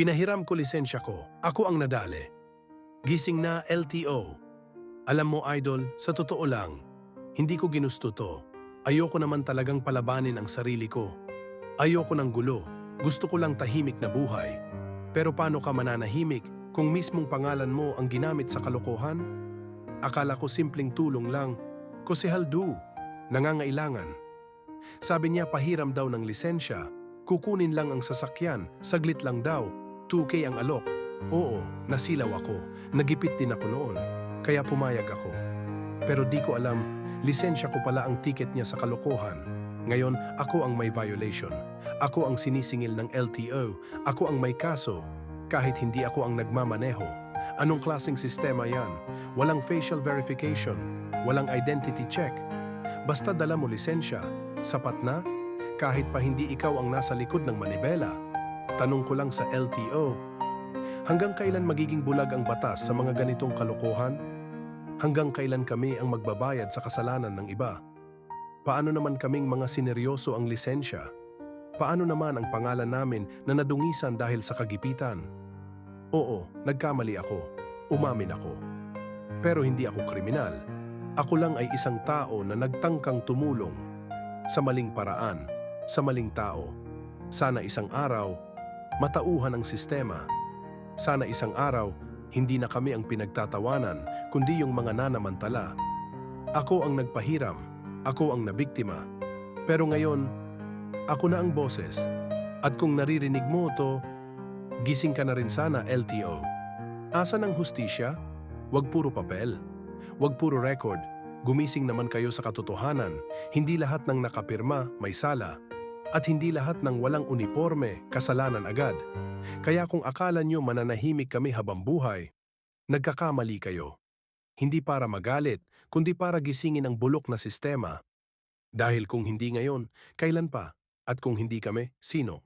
Pinahiram ko lisensya ko. Ako ang nadali. Gising na LTO. Alam mo, idol, sa totoo lang, hindi ko ginusto to. Ayoko naman talagang palabanin ang sarili ko. Ayoko ng gulo. Gusto ko lang tahimik na buhay. Pero paano ka mananahimik kung mismong pangalan mo ang ginamit sa kalokohan? Akala ko simpleng tulong lang. Kosehal Du, nangangailangan. Sabi niya pahiram daw ng lisensya. Kukunin lang ang sasakyan, saglit lang daw. 2K ang alok. Oo, nasilaw ako. Nagipit din ako noon. Kaya pumayag ako. Pero di ko alam, lisensya ko pala ang ticket niya sa kalokohan. Ngayon, ako ang may violation. Ako ang sinisingil ng LTO. Ako ang may kaso. Kahit hindi ako ang nagmamaneho. Anong klaseng sistema yan? Walang facial verification. Walang identity check. Basta dala mo lisensya. Sapat na? Kahit pa hindi ikaw ang nasa likod ng manibela. Tanong ko lang sa LTO, hanggang kailan magiging bulag ang batas sa mga ganitong kalokohan? Hanggang kailan kami ang magbabayad sa kasalanan ng iba? Paano naman kaming mga sineryoso ang lisensya? Paano naman ang pangalan namin na nadungisan dahil sa kagipitan? Oo, nagkamali ako. Umamin ako. Pero hindi ako kriminal. Ako lang ay isang tao na nagtangkang tumulong sa maling paraan, sa maling tao. Sana isang araw, matauhan ang sistema. Sana isang araw, hindi na kami ang pinagtatawanan, kundi yung mga nanamantala. Ako ang nagpahiram, ako ang nabiktima. Pero ngayon, ako na ang boses. At kung naririnig mo to, gising ka na rin sana, LTO. Asan ang hustisya? Huwag puro papel. Huwag puro record. Gumising naman kayo sa katotohanan. Hindi lahat ng nakapirma may sala. At hindi lahat ng walang uniforme kasalanan agad. Kaya kung akala nyo mananahimik kami habang buhay, nagkakamali kayo. Hindi para magalit, kundi para gisingin ang bulok na sistema. Dahil kung hindi ngayon, kailan pa? At kung hindi kami, sino?